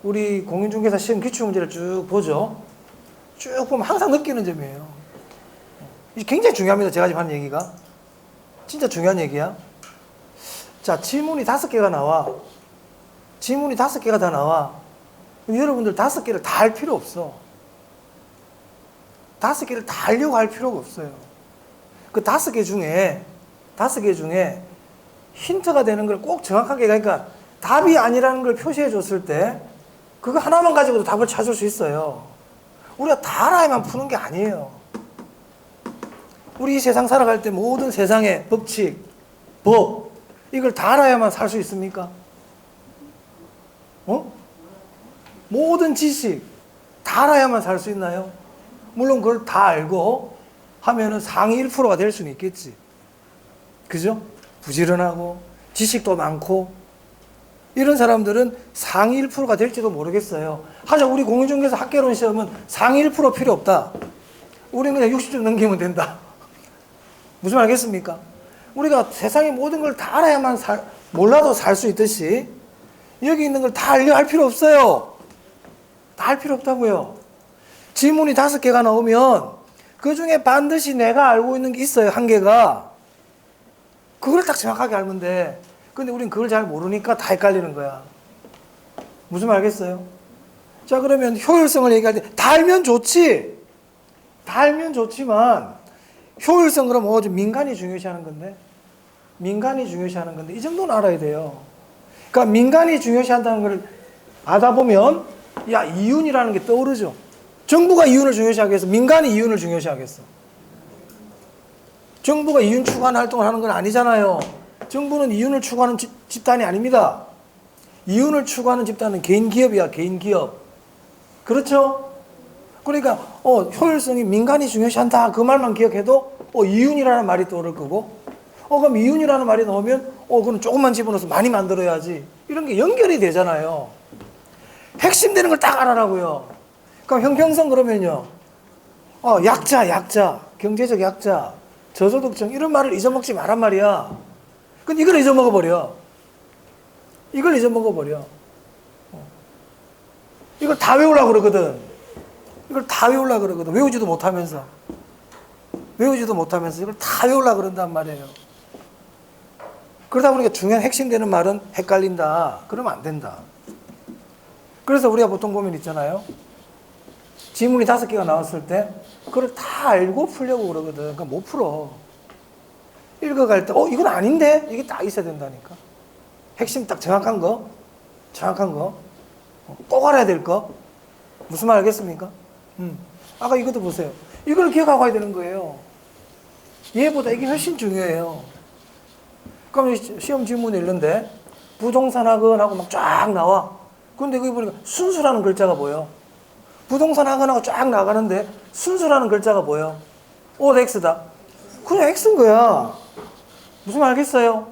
우리 공인중개사 시험 기출문제를 쭉 보죠. 쭉 보면 항상 느끼는 점이에요. 이게 굉장히 중요합니다. 제가 지금 하는 얘기가. 진짜 중요한 얘기야. 자, 지문이 5개가 나와. 지문이 5개가 다 나와. 여러분들 5개를 다 할 필요 없어. 5개를 다 하려고 할 필요가 없어요. 그 5개 중에 힌트가 되는 걸 꼭 정확하게, 그러니까 답이 아니라는 걸 표시해 줬을 때 그거 하나만 가지고도 답을 찾을 수 있어요. 우리가 다 알아야만 푸는 게 아니에요. 우리 이 세상 살아갈 때 모든 세상의 법칙, 법, 이걸 다 알아야만 살 수 있습니까? 모든 지식 다 알아야만 살 수 있나요? 물론 그걸 다 알고 하면은 상위 1%가 될 수는 있겠지. 그죠? 부지런하고 지식도 많고 이런 사람들은 상위 1%가 될지도 모르겠어요. 하지만 우리 공인중개사 학개론 시험은 상위 1% 필요 없다. 우리는 그냥 60점 넘기면 된다. 무슨 말 알겠습니까? 우리가 세상의 모든 걸 다 알아야만 몰라도 살 수 있듯이 여기 있는 걸 다 알려 할 필요 없어요. 다 할 필요 없다고요. 지문이 5개가 나오면 그 중에 반드시 내가 알고 있는 게 있어요. 한 개가. 그걸 딱 정확하게 알면 돼. 근데 우린 그걸 잘 모르니까 다 헷갈리는 거야. 무슨 말 알겠어요? 자, 그러면 효율성을 얘기할 때 다 알면 좋지. 다 알면 좋지만 효율성 그럼 뭐죠? 민간이 중요시하는 건데. 민간이 중요시하는 건데 이 정도는 알아야 돼요. 그러니까 민간이 중요시한다는 걸 하다 보면 야, 이윤이라는 게 떠오르죠. 정부가 이윤을 중요시하겠어? 민간이 이윤을 중요시하겠어? 정부가 이윤 추구하는 활동을 하는 건 아니잖아요. 정부는 이윤을 추구하는 집단이 아닙니다. 이윤을 추구하는 집단은 개인 기업이야, 개인 기업. 그렇죠? 그러니까 효율성이 민간이 중요시한다 그 말만 기억해도 이윤이라는 말이 떠오를 거고 그럼 이윤이라는 말이 나오면 그럼 조금만 집어넣어서 많이 만들어야지 이런 게 연결이 되잖아요. 핵심되는 걸 딱 알아라고요. 그럼 형평성 그러면요. 약자, 경제적 약자, 저소득층 이런 말을 잊어먹지 말란 말이야. 근데 이걸 잊어먹어버려. 이걸 다 외우려고 그러거든. 외우지도 못하면서 이걸 다 외우려고 그런단 말이에요. 그러다 보니까 중요한 핵심되는 말은 헷갈린다. 그러면 안 된다. 그래서 우리가 보통 보면 있잖아요. 지문이 5개가 나왔을 때 그걸 다 알고 풀려고 그러거든. 그러니까 못 풀어. 읽어갈 때 이건 아닌데? 이게 딱 있어야 된다니까. 핵심 딱 정확한 거. 꼭 알아야 될 거. 무슨 말 알겠습니까? 아까 이것도 보세요. 이걸 기억하고 가야 되는 거예요. 얘보다 이게 훨씬 중요해요. 그럼 시험 지문을 읽는데 부동산 학원하고 막 쫙 나와. 근데 거기 보니까 순수라는 글자가 보여. 부동산 학원하고 쫙 나가는데 순수라는 글자가 보여. X다. 그냥 X인 거야. 무슨 말 알겠어요?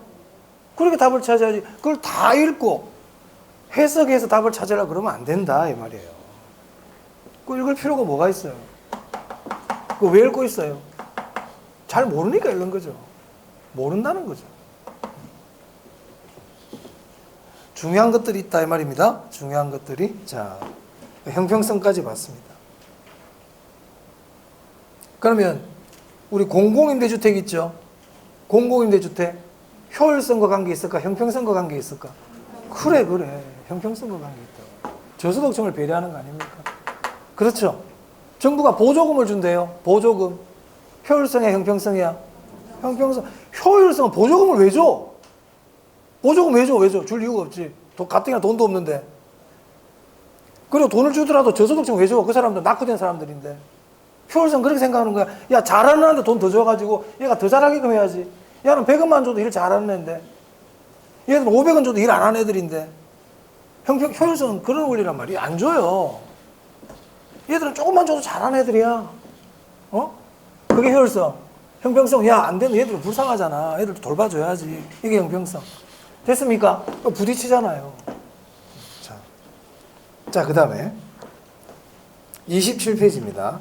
그렇게 답을 찾아야지. 그걸 다 읽고 해석해서 답을 찾으려고 그러면 안 된다 이 말이에요. 그 읽을 필요가 뭐가 있어요? 그거 왜 읽고 있어요? 잘 모르니까 읽는 거죠. 모른다는 거죠. 중요한 것들이 있다 이 말입니다. 중요한 것들이. 자, 형평성까지 봤습니다. 그러면 우리 공공임대주택 있죠? 공공임대주택 효율성과 관계 있을까? 형평성과 관계 있을까? 그래. 형평성과 관계 있다. 저소득층을 배려하는 거 아닙니까? 그렇죠? 정부가 보조금을 준대요. 보조금. 효율성이야, 형평성이야? 형평성. 효율성은 보조금을 왜 줘? 보조금 왜 줘? 줄 이유가 없지. 가뜩이나 돈도 없는데. 그리고 돈을 주더라도 저소득층 왜 줘? 그 사람들 낙후된 사람들인데. 효율성 그렇게 생각하는 거야. 야, 잘하는 애한테 돈 더 줘가지고 얘가 더 잘하게끔 해야지. 야는 100원만 줘도 일 잘하는 애인데. 얘들은 500원 줘도 일 안 하는 애들인데. 효율성은 그런 원리란 말이야. 안 줘요. 얘들은 조금만 줘도 잘하는 애들이야. 그게 효율성. 형평성. 야, 안 되면 얘들은 불쌍하잖아. 애들도 돌봐줘야지. 이게 형평성. 됐습니까? 부딪히잖아요. 자, 그 다음에 27페이지입니다.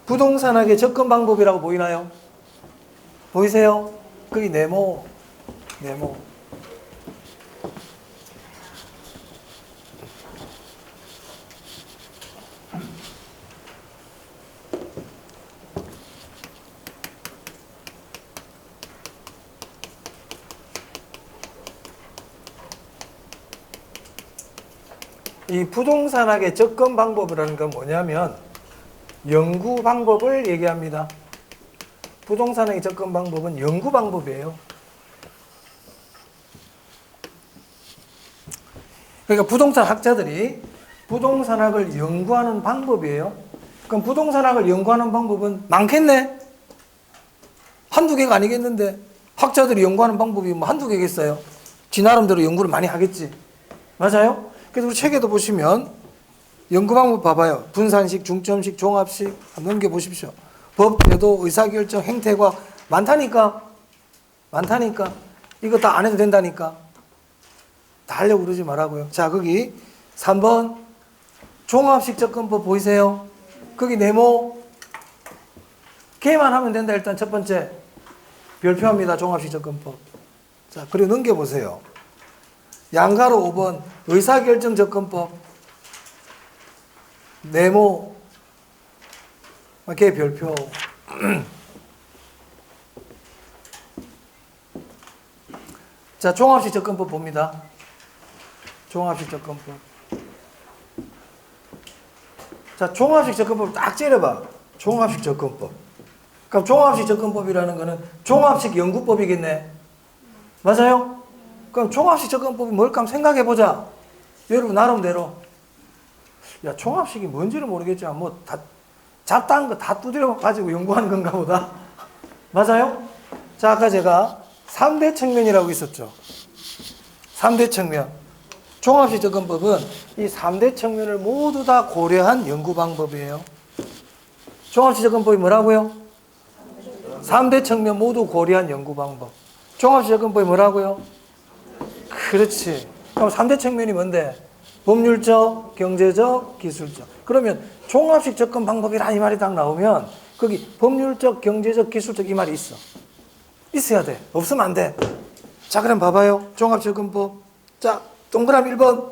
부동산학의 접근 방법이라고 보이나요? 보이세요? 거기 네모. 이 부동산학의 접근 방법이라는 건 뭐냐면 연구 방법을 얘기합니다. 부동산학의 접근 방법은 연구 방법이에요. 그러니까 부동산 학자들이 부동산학을 연구하는 방법이에요. 그럼 부동산학을 연구하는 방법은 많겠네? 한두 개가 아니겠는데 학자들이 연구하는 방법이 뭐 한두 개겠어요? 지 나름대로 연구를 많이 하겠지. 맞아요? 그래서 우리 책에도 보시면 연구 방법 봐봐요. 분산식, 중점식, 종합식 한번 넘겨보십시오. 법, 제도, 의사결정, 행태과 많다니까. 이거 다 안 해도 된다니까. 다 하려고 그러지 말라고요. 자, 거기 3번 종합식 접근법 보이세요? 거기 네모. 걔만 하면 된다. 일단 첫 번째 별표합니다. 종합식 접근법. 자, 그리고 넘겨보세요. 양가로 5번 의사결정 접근법. 네모. 걔 별표. 자, 종합식 접근법 봅니다. 종합식 접근법. 자, 종합식 접근법 딱 째려봐. 종합식 접근법. 그럼 종합식 접근법이라는 거는 종합식 연구법이겠네. 맞아요? 그럼 종합식 접근법이 뭘까 한번 생각해 보자. 여러분 나름대로 야 종합식이 뭔지는 모르겠지만 뭐 다 잡다한 거 다 두드려 가지고 연구하는 건가 보다. 맞아요? 자, 아까 제가 3대 측면이라고 있었죠. 3대 측면. 종합식 접근법은 이 3대 측면을 모두 다 고려한 연구 방법이에요. 종합식 접근법이 뭐라고요? 3대 측면 모두 고려한 연구 방법. 종합식 접근법이 뭐라고요? 그렇지. 그럼 3대 측면이 뭔데? 법률적, 경제적, 기술적. 그러면 종합식 접근 방법이라 이 말이 딱 나오면 거기 법률적, 경제적, 기술적 이 말이 있어. 있어야 돼. 없으면 안 돼. 자, 그럼 봐봐요. 종합식 접근법. 자, 동그라미 1번.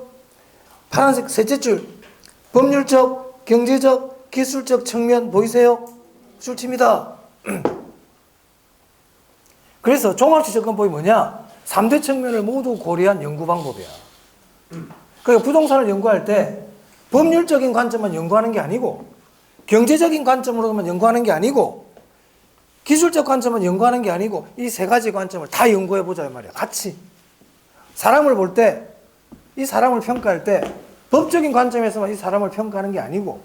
파란색 셋째 줄. 법률적, 경제적, 기술적 측면 보이세요? 술칩니다. 그래서 종합식 접근법이 뭐냐? 3대 측면을 모두 고려한 연구 방법이야. 그러니까 부동산을 연구할 때 법률적인 관점만 연구하는 게 아니고 경제적인 관점으로만 연구하는 게 아니고 기술적 관점만 연구하는 게 아니고 이 세 가지 관점을 다 연구해 보자 이 말이야. 같이. 사람을 볼 때 이 사람을 평가할 때 법적인 관점에서만 이 사람을 평가하는 게 아니고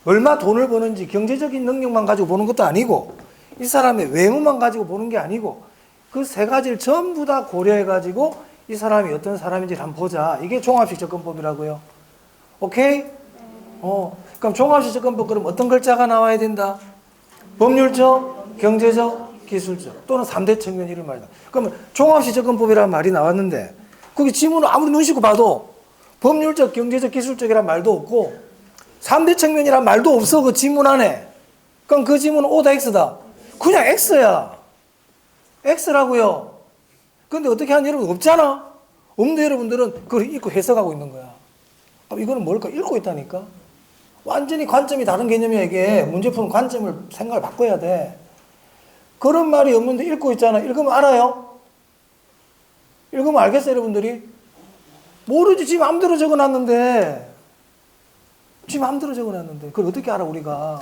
얼마 돈을 버는지 경제적인 능력만 가지고 보는 것도 아니고 이 사람의 외모만 가지고 보는 게 아니고 그 세 가지를 전부 다 고려해 가지고 이 사람이 어떤 사람인지 한번 보자. 이게 종합식 접근법이라고요. 오케이? 그럼 종합식 접근법 그럼 어떤 글자가 나와야 된다? 법률적, 경제적, 기술적 또는 3대 측면 이런 말이다. 그러면 종합식 접근법이라는 말이 나왔는데 거기 지문을 아무리 눈 씻고 봐도 법률적, 경제적, 기술적이란 말도 없고 3대 측면이란 말도 없어. 그 지문 안에. 그럼 그 지문은 O다 X다. 그냥 X야. X라고요. 근데 어떻게 하는 여러분 없잖아. 없는데 여러분들은 그걸 읽고 해석하고 있는 거야. 이거는 뭘까? 읽고 있다니까. 완전히 관점이 다른 개념이야 이게. 문제 푸는 관점을 생각을 바꿔야 돼. 그런 말이 없는데 읽고 있잖아. 읽으면 알아요? 읽으면 알겠어요 여러분들이? 모르지. 지 마음대로 적어놨는데. 지 마음대로 적어놨는데. 그걸 어떻게 알아 우리가.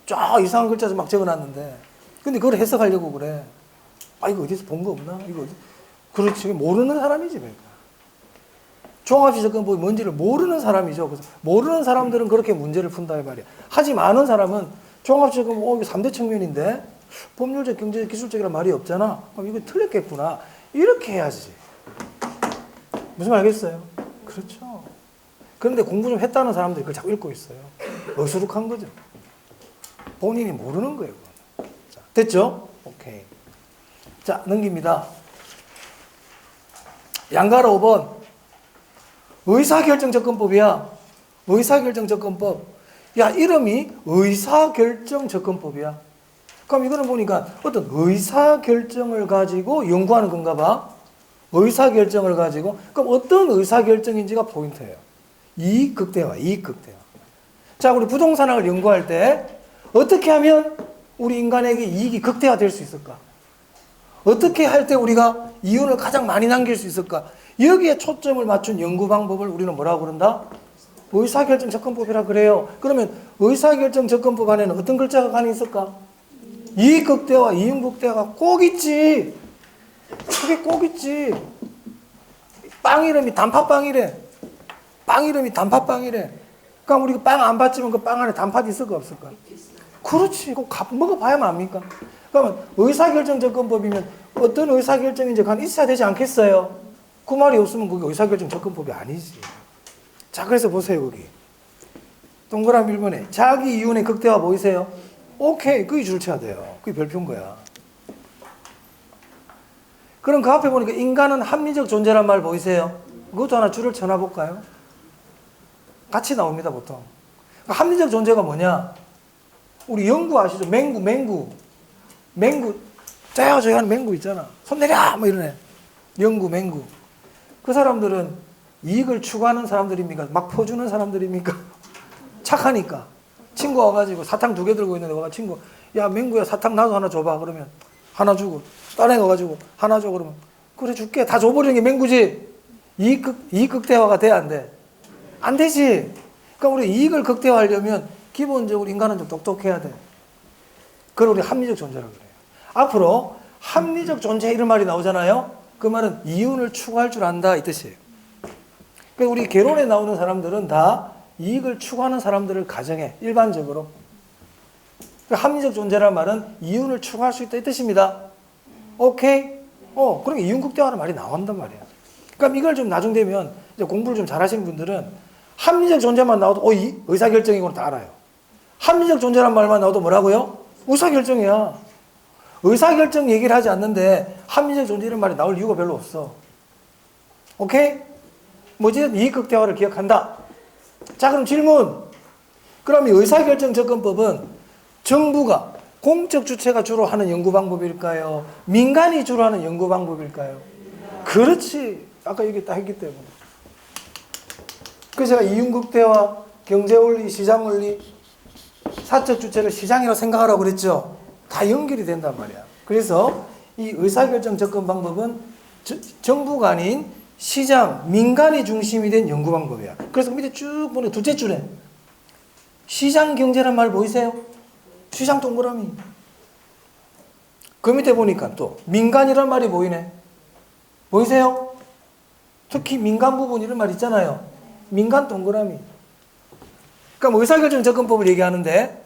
쫙 이상한 글자 막 적어놨는데. 근데 그걸 해석하려고 그래. 이거 어디서 본 거 없나? 이거 어디? 그렇지. 모르는 사람이지, 그러니까. 종합식 접근법이 뭔지를 모르는 사람이죠. 그래서 모르는 사람들은 그렇게 문제를 푼다, 이 말이야. 하지만 아는 사람은 종합식 접근법, 이거 3대 측면인데, 법률적, 경제적, 기술적이란 말이 없잖아. 그럼 이거 틀렸겠구나. 이렇게 해야지. 무슨 말 알겠어요? 그렇죠. 그런데 공부 좀 했다는 사람들이 그걸 자꾸 읽고 있어요. 어수룩한 거죠. 본인이 모르는 거예요. 자, 됐죠? 오케이. 자, 넘깁니다. 양가로 5번. 의사결정 접근법이야. 의사결정 접근법. 야, 이름이 의사결정 접근법이야. 그럼 이거는 보니까 어떤 의사결정을 가지고 연구하는 건가 봐. 의사결정을 가지고. 그럼 어떤 의사결정인지가 포인트예요. 이익 극대화, 이익 극대화. 자, 우리 부동산학을 연구할 때 어떻게 하면 우리 인간에게 이익이 극대화될 수 있을까? 어떻게 할 때 우리가 이윤을 가장 많이 남길 수 있을까? 여기에 초점을 맞춘 연구 방법을 우리는 뭐라고 그런다? 의사결정 접근법이라 그래요. 그러면 의사결정 접근법 안에는 어떤 글자가 간이 있을까? 이익극대화, 이윤극대화가 꼭 있지. 그게 꼭 있지. 빵 이름이 단팥빵이래. 빵 이름이 단팥빵이래. 그럼 우리가 빵 안 받지만 그 빵 안에 단팥이 있을까 없을까? 그렇지. 그거 먹어봐야만 압니까? 그러면 의사결정 접근법이면 어떤 의사결정인지 간 있어야 되지 않겠어요? 그 말이 없으면 그게 의사결정 접근법이 아니지. 자, 그래서 보세요, 거기. 동그라미 1번에 자기 이윤의 극대화 보이세요? 오케이, 그게 줄쳐야 돼요. 그게 별표인 거야. 그럼 그 앞에 보니까 인간은 합리적 존재란 말 보이세요? 그것도 하나 줄을 쳐놔볼까요? 같이 나옵니다, 보통. 합리적 존재가 뭐냐? 우리 영구 아시죠? 맹구. 저요 하는 맹구 있잖아. 손 내려! 뭐 이러네. 맹구. 그 사람들은 이익을 추구하는 사람들입니까? 막 퍼주는 사람들입니까? 착하니까. 친구 와가지고 사탕 2개 들고 있는데 와가 친구, 야, 맹구야, 사탕 나도 하나 줘봐. 그러면 하나 주고, 딴 애가 가지고 하나 줘. 그러면 그래, 줄게. 다 줘버리는 게 맹구지. 이익 극대화가 돼, 안 돼? 안 되지. 그러니까 우리 이익을 극대화하려면 기본적으로 인간은 좀 똑똑해야 돼. 그걸 우리 합리적 존재라고 그래요. 앞으로 합리적 존재 이런 말이 나오잖아요. 그 말은 이윤을 추구할 줄 안다 이 뜻이에요. 그래서 우리 개론에 나오는 사람들은 다 이익을 추구하는 사람들을 가정해. 일반적으로. 합리적 존재란 말은 이윤을 추구할 수 있다 이 뜻입니다. 오케이? 그러니까 이윤극대화라는 말이 나온단 말이야. 그럼 이걸 좀 나중 되면 이제 공부를 좀 잘하시는 분들은 합리적 존재만 나와도 의사결정이고는 다 알아요. 합리적 존재란 말만 나와도 뭐라고요? 의사결정이야. 의사결정 얘기를 하지 않는데 합리적 존재 이런 말이 나올 이유가 별로 없어. 오케이? 뭐지? 이익극대화를 기억한다. 자, 그럼 질문. 그럼 이 의사결정 접근법은 정부가 공적 주체가 주로 하는 연구 방법일까요? 민간이 주로 하는 연구 방법일까요? 그렇지. 아까 얘기 딱 했기 때문에. 그래서 제가 이윤극대화, 경제원리, 시장원리, 사적 주체를 시장이라고 생각하라고 그랬죠. 다 연결이 된단 말이야. 그래서 이 의사결정 접근 방법은 정부가 아닌 시장, 민간이 중심이 된 연구 방법이야. 그래서 밑에 쭉 보면 둘째 줄에 시장 경제란 말 보이세요? 시장 동그라미. 그 밑에 보니까 또 민간이란 말이 보이네. 보이세요? 특히 민간 부분 이런 말 있잖아요. 민간 동그라미. 그러니까 뭐 의사결정 접근법을 얘기하는데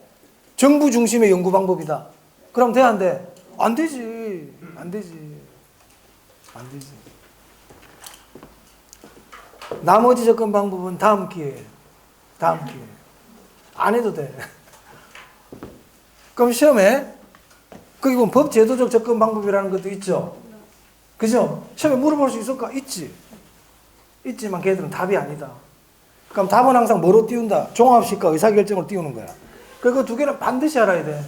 정부 중심의 연구 방법이다. 그럼 돼, 안 돼? 안 되지. 안 되지. 안 되지. 나머지 접근 방법은 다음 기회에. 다음 기회에. 안 해도 돼. 그럼 시험에 거기 보면 법제도적 접근 방법이라는 것도 있죠. 그죠? 시험에 물어볼 수 있을까? 있지. 있지만 걔들은 답이 아니다. 그럼 답은 항상 뭐로 띄운다? 종합식과 의사결정으로 띄우는 거야. 그 두 개는 반드시 알아야 돼.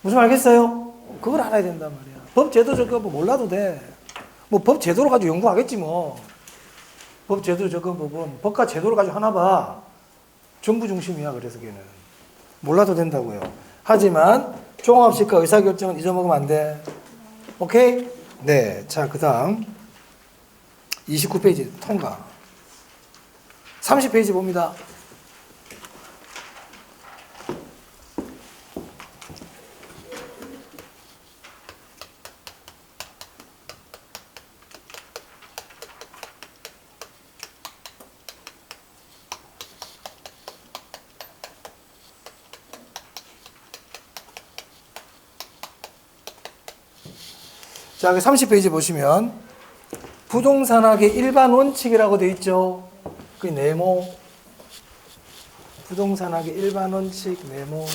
무슨 말 알겠어요? 그걸 알아야 된단 말이야. 법제도적 접근법 몰라도 돼. 뭐 법제도로 가지고 연구하겠지 뭐. 법제도적 접근법은 법과 제도를 가지고 하나 봐. 정부 중심이야. 그래서 걔는. 몰라도 된다고요. 하지만 종합식과 의사결정은 잊어먹으면 안 돼. 오케이? 네. 자, 그 다음 29페이지 통과. 30페이지 봅니다. 자, 30페이지 보시면 부동산학의 일반 원칙이라고 되어 있죠. 그 네모. 부동산학의 일반 원칙 네모.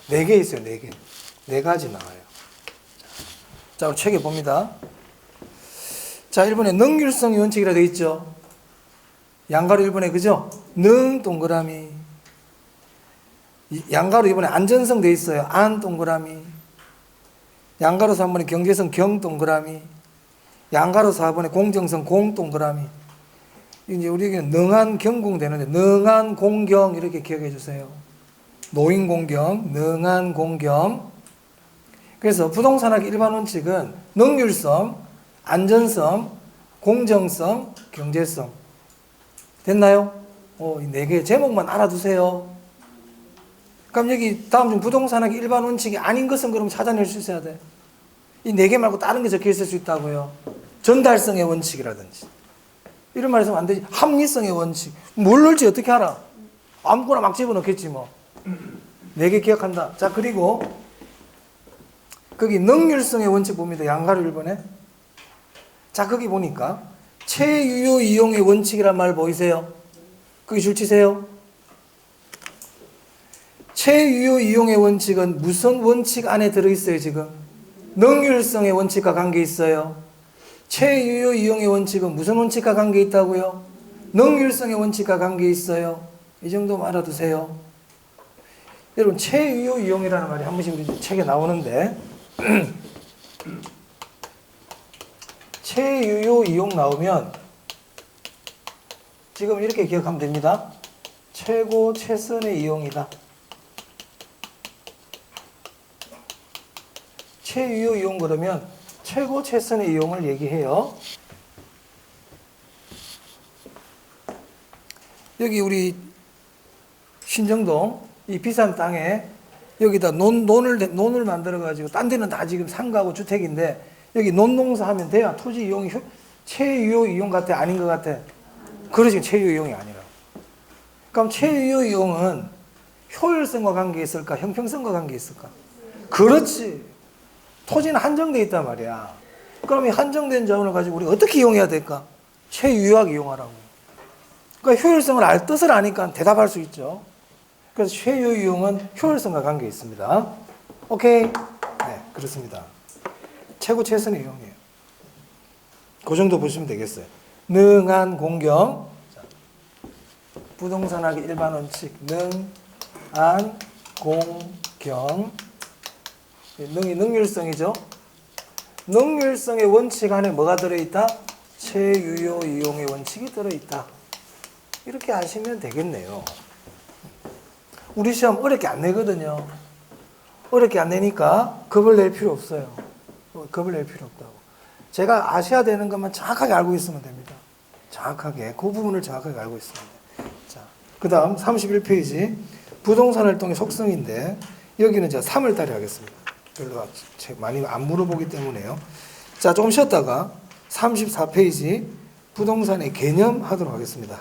네 개 있어요. 네 개. 네 가지 나와요. 자, 우리 책에 봅니다. 자, 1번에 능률성의 원칙이라 되어 있죠. 양가로 1번에 그죠? 능 동그라미. 양가로 2번에 안전성 되어 있어요. 안 동그라미. 양가로 3번에 경제성 경 동그라미. 양가로 4번에 공정성 공 동그라미. 이제 우리에게는 능한 경공 되는데 능한 공경 이렇게 기억해 주세요. 노인 공경, 능한 공경. 그래서 부동산학의 일반 원칙은 능률성, 안전성, 공정성, 경제성. 됐나요? 이 네 개 제목만 알아두세요. 그럼 여기 다음 중 부동산학의 일반 원칙이 아닌 것은 그럼 찾아낼 수 있어야 돼. 이 네 개 말고 다른 게 적혀 있을 수 있다고요. 전달성의 원칙이라든지. 이런 말 있으면 안 되지. 합리성의 원칙. 뭘 넣을지 어떻게 알아? 아무거나 막 집어넣겠지 뭐. 네 개 기억한다. 자, 그리고 거기 능률성의 원칙 봅니다. 양가로 1번에. 자, 거기 보니까 체유효 이용의 원칙이란 말 보이세요? 거기 줄 치세요. 체유효 이용의 원칙은 무슨 원칙 안에 들어있어요, 지금? 능률성의 원칙과 관계 있어요. 체유효 이용의 원칙은 무슨 원칙과 관계 있다고요? 능률성의 원칙과 관계 있어요. 이 정도만 알아두세요. 여러분, 체유효 이용이라는 말이 한 번씩 우리 책에 나오는데 체유효 이용 나오면 지금 이렇게 기억하면 됩니다. 최고 최선의 이용이다. 체유효 이용 그러면 최고 최선의 이용을 얘기해요. 여기 우리 신정동 이 비싼 땅에 여기다 논을 만들어 가지고 딴 데는 다 지금 상가고 주택인데 여기 논농사 하면 돼야 토지 이용이 최유효 이용 같아 아닌 것 같아? 그러지 최유효 이용이 아니라. 그럼 최유효 이용은 효율성과 관계 있을까? 형평성과 관계 있을까? 그렇지. 토지는 한정돼 있단 말이야. 그럼 이 한정된 자원을 가지고 우리가 어떻게 이용해야 될까? 최유효하게 이용하라고. 그러니까 효율성을 알 뜻을 아니까 대답할 수 있죠. 그래서 최유효 이용은 효율성과 관계 있습니다. 오케이? 네, 그렇습니다. 최고 최선의 이용이에요. 그 정도 보시면 되겠어요. 능한 공경. 부동산학의 일반 원칙. 능한 공경. 능이 능률성이죠. 능률성의 원칙 안에 뭐가 들어있다? 최유효 이용의 원칙이 들어있다. 이렇게 아시면 되겠네요. 우리 시험 어렵게 안 내거든요. 어렵게 안 내니까 겁을 낼 필요 없어요. 겁을 낼 필요 없다고. 제가 아셔야 되는 것만 정확하게 알고 있으면 됩니다. 정확하게. 그 부분을 정확하게 알고 있으면 돼요. 자, 그 다음 31페이지. 부동산 활동의 속성인데 여기는 제가 3월달에 하겠습니다. 별로 많이 안 물어보기 때문에요. 자, 조금 쉬었다가 34페이지 부동산의 개념 하도록 하겠습니다.